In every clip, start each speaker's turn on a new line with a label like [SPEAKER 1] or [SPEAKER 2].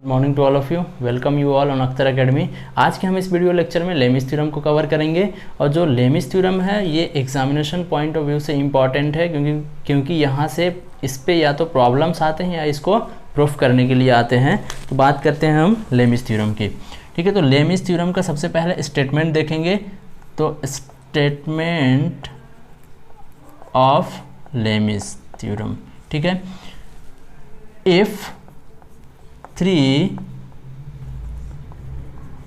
[SPEAKER 1] Morning to all of you, welcome you all on Akhtar Academy. आज के हम इस वीडियो लेक्चर में लेमिस थ्योरम को कवर करेंगे। और जो लेमिस थ्योरम है ये एग्जामिनेशन पॉइंट ऑफ व्यू से इम्पॉर्टेंट है, क्योंकि यहाँ से इस पे या तो प्रॉब्लम्स आते हैं या इसको प्रूफ करने के लिए आते हैं। तो बात करते हैं हम लेमिस थ्योरम की। ठीक है, तो लेमिस थ्योरम का सबसे पहले स्टेटमेंट देखेंगे। तो स्टेटमेंट ऑफ लेमिस थ्योरम, ठीक है, if 3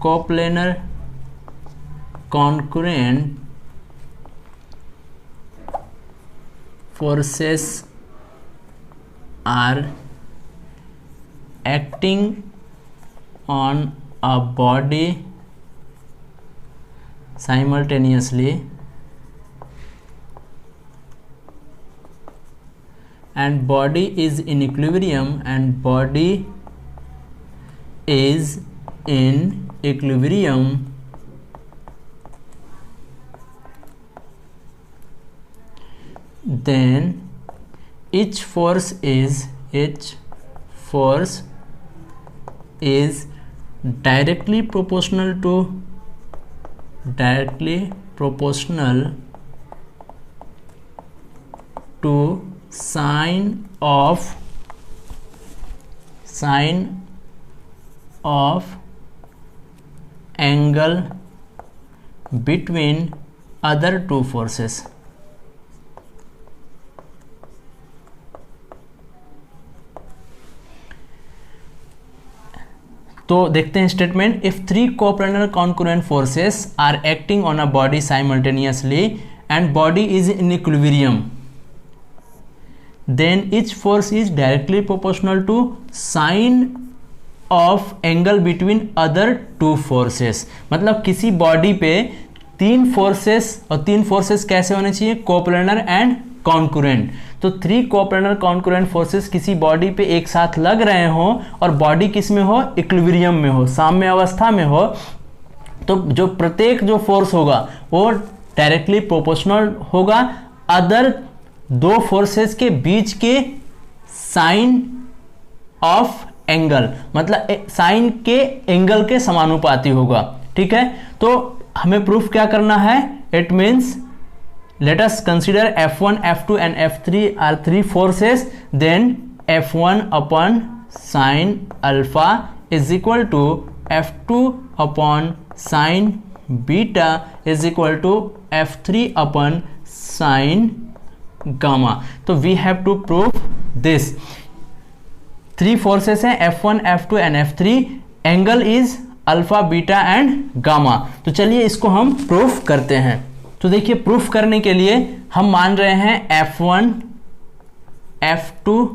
[SPEAKER 1] coplanar concurrent forces are acting on a body simultaneously and body is in equilibrium then each force is directly proportional to sine of angle between other two forces। तो देखते हैं statement. If 3 coplanar concurrent forces are acting on a body simultaneously and body is in equilibrium, then each force is directly proportional to sine of angle between other two forces. मतलब किसी body पे 3 forces, और 3 forces कैसे होने चाहिए? Coplanar and concurrent. तो 3 coplanar concurrent forces किसी body पे एक साथ लग रहे हो और बॉडी किस में हो? इक्विलिब्रियम में हो, साम्य अवस्था में हो। तो जो प्रत्येक जो फोर्स होगा वो डायरेक्टली प्रोपोर्शनल होगा अदर 2 फोर्सेस के बीच के साइन ऑफ एंगल, मतलब साइन के एंगल के समानुपाती होगा। ठीक है, तो हमें प्रूफ क्या करना है? It means let us consider F1, F2 and F3 are 3 forces, then F1 upon sine alpha is equal to F2 upon sine beta is equal to F3 upon sine gamma. तो we have to prove this. 3 forces हैं F1, F2 and F3, angle is alpha, beta and gamma. तो चलिए इसको हम proof करते हैं। तो देखिए, प्रूफ करने के लिए हम मान रहे हैं F1, F2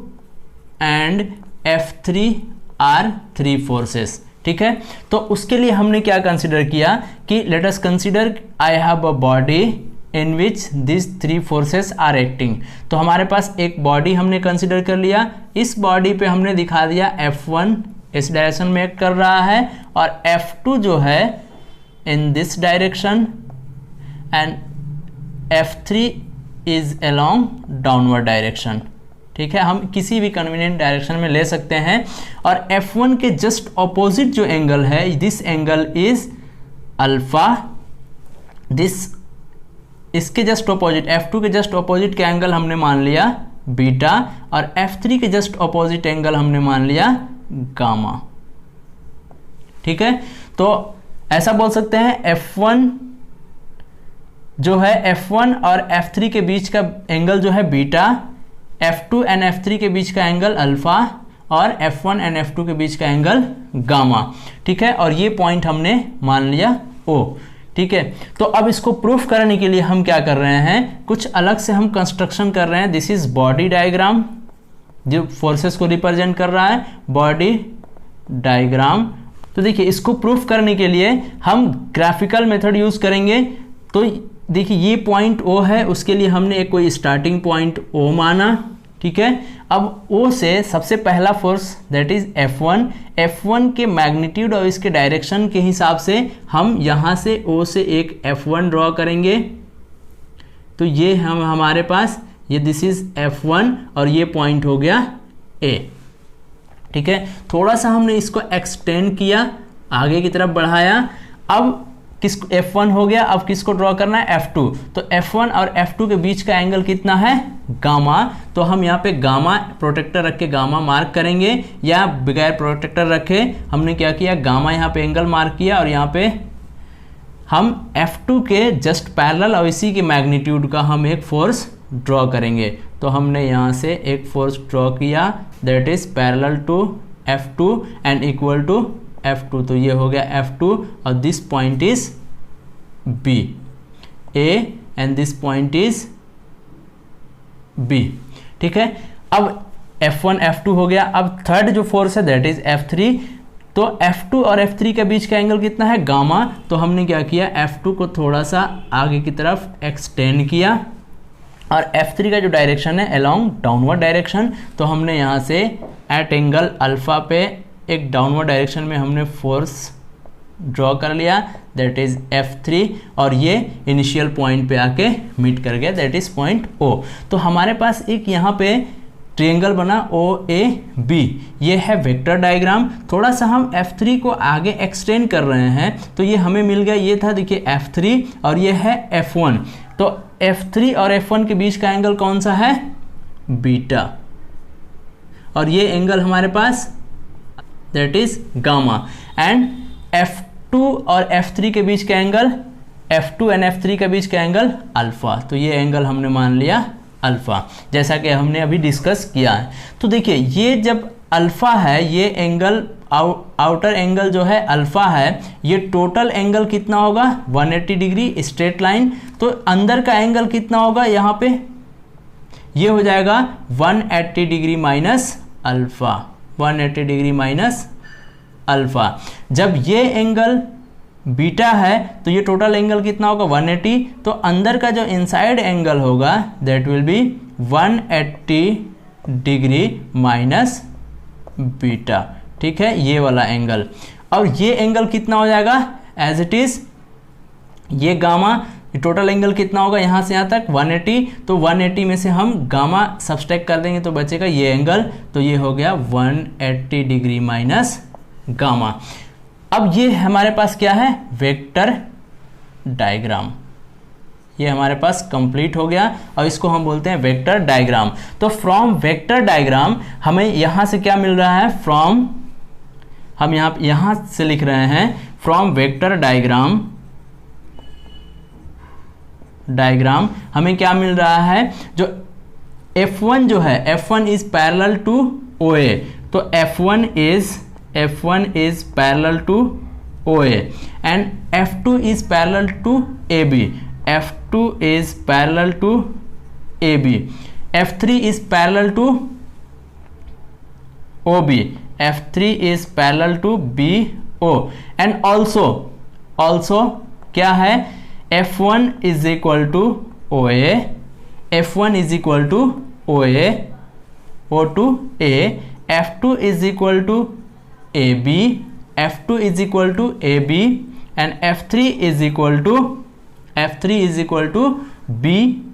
[SPEAKER 1] and F3 are 3 forces. ठीक है, तो उसके लिए हमने क्या कंसिडर किया कि let us consider I have a body in which this 3 forces are acting. तो हमारे पास एक बॉडी हमने कंसिडर कर लिया। इस बॉडी पे हमने दिखा दिया F1 इस डायरेक्शन में एक्ट कर रहा है और F2 जो है in this direction and F3 is along downward direction. ठीक है, हम किसी भी कन्वीनियंट डायरेक्शन में ले सकते हैं। और F1 के जस्ट ऑपोजिट जो एंगल है, दिस एंगल इज अल्फा, इसके जस्ट ऑपोजिट F2 के जस्ट ऑपोजिट का एंगल हमने मान लिया बीटा, और F3 के जस्ट ऑपोजिट एंगल हमने मान लिया गामा। ठीक है, तो ऐसा बोल सकते हैं F1 जो है, F1 और F3 के बीच का एंगल जो है बीटा, F2 एंड F3 के बीच का एंगल अल्फा, और F1 एंड F2 के बीच का एंगल गामा। ठीक है, और ये पॉइंट हमने मान लिया O। ठीक है, तो अब इसको प्रूफ करने के लिए हम क्या कर रहे हैं? कुछ अलग से हम कंस्ट्रक्शन कर रहे हैं। दिस इज बॉडी डायग्राम जो फोर्सेस को रिप्रेजेंट कर रहा है, बॉडी डायग्राम। तो देखिए, इसको प्रूफ करने के लिए हम ग्राफिकल मेथड यूज करेंगे। तो देखिए, ये पॉइंट O है, उसके लिए हमने एक कोई स्टार्टिंग पॉइंट O माना। ठीक है, अब O से सबसे पहला फोर्स दैट इज F1 के मैग्नीट्यूड और इसके डायरेक्शन के हिसाब से हम यहाँ से O से एक F1 ड्रॉ करेंगे। तो ये हमारे पास ये दिस इज F1 और ये पॉइंट हो गया A। ठीक है, थोड़ा सा हमने इसको एक्सटेंड किया, आगे की तरफ बढ़ाया। अब किसको F1 हो गया, अब किसको ड्रॉ करना है, F2। तो F1 और F2 के बीच का एंगल कितना है, गामा। तो हम यहाँ पे गामा प्रोटेक्टर रख के गामा मार्क करेंगे, या बगैर प्रोटेक्टर रखे हमने क्या किया, गामा यहाँ पे एंगल मार्क किया, और यहाँ पे हम F2 के जस्ट पैरेलल और इसी के मैग्नीट्यूड का हम एक फोर्स ड्रॉ करेंगे। तो हमने यहाँ से एक फोर्स ड्रॉ किया, that is parallel to F2 and equal to F2। तो ये हो गया F2, और this point is B, A and this point is B, ठीक है। अब F1 F2 हो गया। अब थर्ड जो फोर्स है दैट इज F3। तो F2 और F3 के बीच का एंगल कितना है, गामा। तो हमने क्या किया, F2 को थोड़ा सा आगे की तरफ एक्सटेंड किया, और F3 का जो डायरेक्शन है अलोंग डाउनवर्ड डायरेक्शन। तो हमने यहाँ से एट एंगल अल्फा पे एक डाउनवर्ड डायरेक्शन में हमने फोर्स ड्रॉ कर लिया, दैट इज F3, और ये इनिशियल पॉइंट पे आके मीट कर गया, दैट इज पॉइंट O। तो हमारे पास एक यहाँ पे ट्रायंगल बना OAB, ये है वेक्टर डायग्राम। थोड़ा सा हम F3 को आगे एक्सटेंड कर रहे हैं, तो ये हमें मिल गया, ये था देखिए F3, और ये है F1। तो F3 और F1 के बीच का एंगल कौन सा है, बीटा, और ये एंगल हमारे पास that is gamma. And F2 और F3 के बीच का एंगल, F2 एंड F3 के बीच का एंगल अल्फा। तो ये एंगल हमने मान लिया अल्फा, जैसा कि हमने अभी डिस्कस किया है। तो देखिए ये जब अल्फा है, ये एंगल आउटर एंगल जो है अल्फा है, ये टोटल एंगल कितना होगा, 180 डिग्री स्ट्रेट लाइन। तो अंदर का एंगल कितना होगा, यहाँ पे ये हो जाएगा 180 degree minus alpha, 180 degree minus alpha. जब ये एंगल बीटा है तो ये टोटल एंगल कितना होगा, 180। तो अंदर का जो इनसाइड एंगल होगा that will be 180 degree minus beta, ठीक है, ये वाला एंगल। और ये एंगल कितना हो जाएगा, एज इट इज ये गामा, टोटल एंगल कितना होगा यहाँ से यहाँ तक 180। तो 180 में से हम गामा सब्सट्रैक्ट कर देंगे तो बचेगा ये एंगल। तो ये हो गया 180 डिग्री माइनस गामा। अब ये हमारे पास क्या है, वेक्टर डायग्राम। ये हमारे पास कंप्लीट हो गया, और इसको हम बोलते हैं वेक्टर डायग्राम। तो फ्रॉम वेक्टर डायग्राम हमें यहाँ से क्या मिल रहा है, फ्रॉम, हम यहाँ से लिख रहे हैं फ्रॉम वेक्टर डायग्राम हमें क्या मिल रहा है, जो F1 जो है, F1 is parallel to OA। तो F1 is parallel to OA and F2 is parallel to AB, F2 is parallel to AB, F3 is parallel to OB, F3 is parallel to BO, and also क्या है, F1 is equal to OA, F1 is equal to OA, O to A, F2 is equal to AB, F2 is equal to AB, and F3 is equal to BO।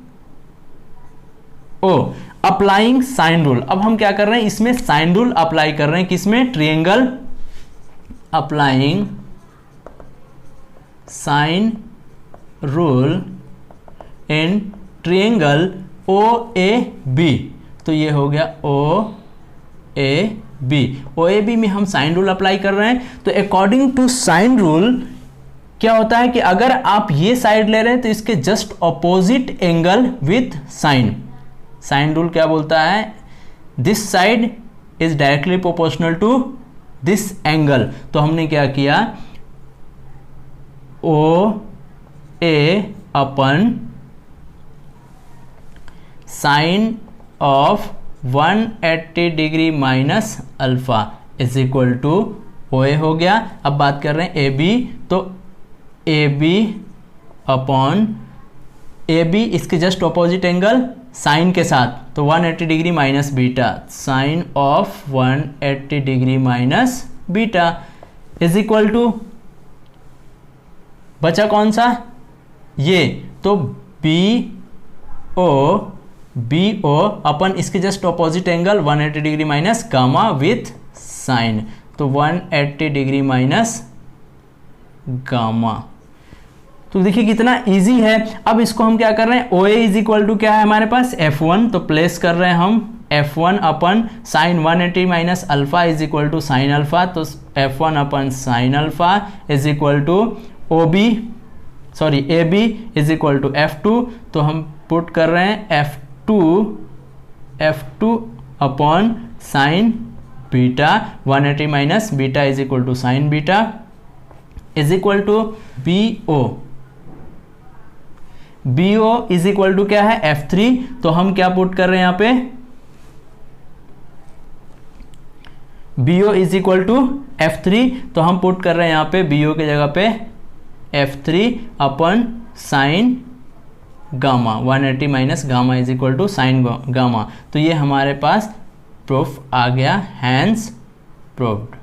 [SPEAKER 1] Applying sine rule. अब हम क्या कर रहे हैं, इसमें sine rule apply कर रहे हैं, किसमें, triangle, applying sine rule in triangle OAB। तो ये हो गया OAB में हम साइन रूल अप्लाई कर रहे हैं। तो अकॉर्डिंग टू साइन रूल क्या होता है कि अगर आप ये साइड ले रहे हैं तो इसके just opposite angle with sine. Sine rule क्या बोलता है, this side is directly proportional to this angle. तो हमने क्या किया, OA अपन sine of 180 degree minus alpha is equal to OA हो गया। अब बात कर रहे हैं AB, तो AB अपॉन AB इसके जस्ट ऑपोजिट एंगल साइन के साथ, तो 180 degree minus beta, sine of 180 degree minus beta is equal to, बचा कौन सा, ये, तो BO अपन इसके just opposite angle 180 degree minus gamma with sine, तो 180 डिग्री माइनस गामा। तो देखिए कितना इजी है। अब इसको हम क्या कर रहे हैं, ओ ए इज इक्वल टू क्या है हमारे पास F1, तो प्लेस कर रहे हैं हम F1 upon sine 180 minus alpha is equal to sine alpha, तो F1 upon sine alpha is equal to A B is equal to F2, तो हम पुट कर रहे हैं F2 upon sine beta 180 minus beta is equal to sine beta is equal to BO is equal to क्या है F3, तो हम क्या पुट कर रहे हैं यहाँ पे BO is equal to F3, तो हम पुट कर रहे हैं यहाँ पे BO के जगह पे F3 upon sine gamma 180 minus gamma is equal to sine gamma. तो ये हमारे पास प्रूफ आ गया, हैंस प्रूव्ड।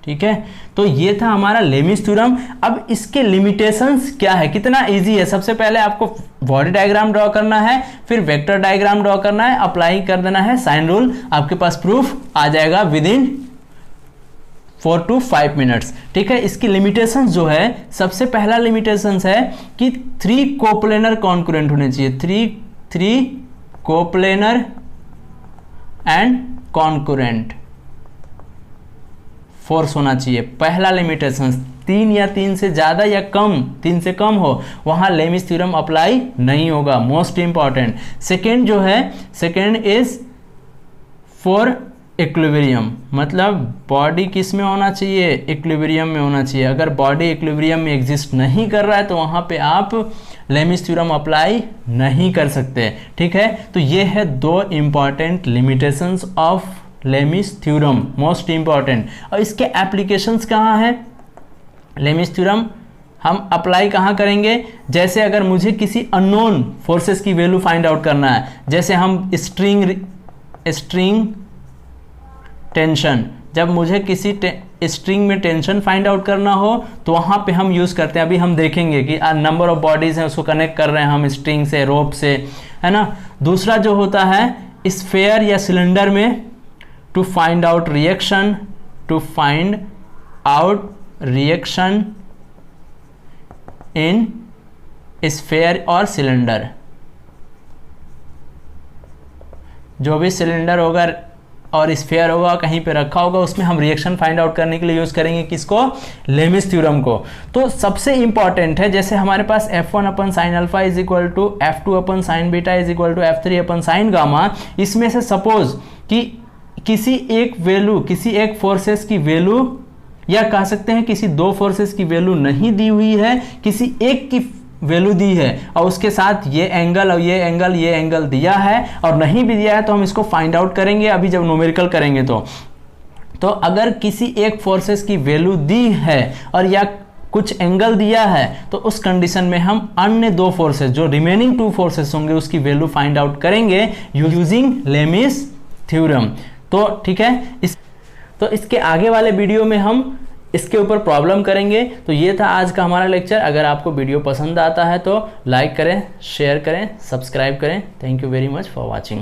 [SPEAKER 1] ठीक है, तो ये था हमारा लेमिस थ्योरम। अब इसके लिमिटेशंस क्या है, कितना इजी है। सबसे पहले आपको बॉडी डायग्राम ड्रॉ करना है, फिर वेक्टर डायग्राम ड्रॉ करना है, अप्लाई कर देना है साइन रूल, आपके पास प्रूफ आ जाएगा विद इन 4 to 5 मिनट्स। ठीक है, इसकी लिमिटेशंस जो है, सबसे पहला लिमिटेशंस है कि 3 कोप्लेनर कॉन्करेंट होने चाहिए, 3 कोप्लेनर एंड कॉन्करेंट फोर्स होना चाहिए। पहला लिमिटेशन 3 या 3 से ज़्यादा या कम, 3 से कम हो, वहाँ लेमिस थ्योरम अप्लाई नहीं होगा, मोस्ट इंपॉर्टेंट। सेकेंड जो है, सेकेंड इज फॉर इक्विलिब्रियम, मतलब बॉडी किस में होना चाहिए, इक्विलिब्रियम में होना चाहिए। अगर बॉडी इक्विलिब्रियम में एग्जिस्ट नहीं कर रहा है तो वहाँ पे आप लेमिस थ्योरम अप्लाई नहीं कर सकते। ठीक है, तो ये है 2 important limitations of Lami's theorem, most important. और इसके एप्लीकेशंस कहाँ हैं, लेमिस थ्योरम हम अप्लाई कहाँ करेंगे, जैसे अगर मुझे किसी अननोन फोर्सेस की वैल्यू फाइंड आउट करना है, जैसे हम स्ट्रिंग टेंशन, जब मुझे किसी स्ट्रिंग में टेंशन फाइंड आउट करना हो तो वहाँ पे हम यूज़ करते हैं। अभी हम देखेंगे कि नंबर ऑफ बॉडीज़ हैं, उसको कनेक्ट कर रहे हैं हम स्ट्रिंग से, रोप से, है ना। दूसरा जो होता है स्फेयर या सिलेंडर में, to find out reaction in sphere और सिलेंडर, जो भी सिलेंडर होगा और स्फेयर होगा कहीं पे रखा होगा, उसमें हम रिएक्शन फाइंड आउट करने के लिए यूज करेंगे किसको, लेमिस थ्योरम को। तो सबसे इंपॉर्टेंट है, जैसे हमारे पास F1 upon sine alpha is equal to F2 upon sine beta is equal to F3 upon sine gamma. इसमें से सपोज कि किसी एक फोर्सेस की वैल्यू, या कह सकते हैं किसी 2 फोर्सेस की वैल्यू नहीं दी हुई है, किसी एक की वैल्यू दी है और उसके साथ ये एंगल और ये एंगल दिया है और नहीं भी दिया है, तो हम इसको फाइंड आउट करेंगे अभी जब न्यूमेरिकल करेंगे। तो अगर किसी एक फोर्सेस की वैल्यू दी है और या कुछ एंगल दिया है, तो उस कंडीशन में हम अन्य 2 फोर्सेस, जो रिमेनिंग 2 फोर्सेस होंगे, उसकी वैल्यू फाइंड आउट करेंगे यूजिंग लेमिस थ्योरम। तो ठीक है, तो इसके आगे वाले वीडियो में हम इसके ऊपर प्रॉब्लम करेंगे। तो ये था आज का हमारा लेक्चर। अगर आपको वीडियो पसंद आता है तो लाइक करें, शेयर करें, सब्सक्राइब करें। Thank you very much for watching.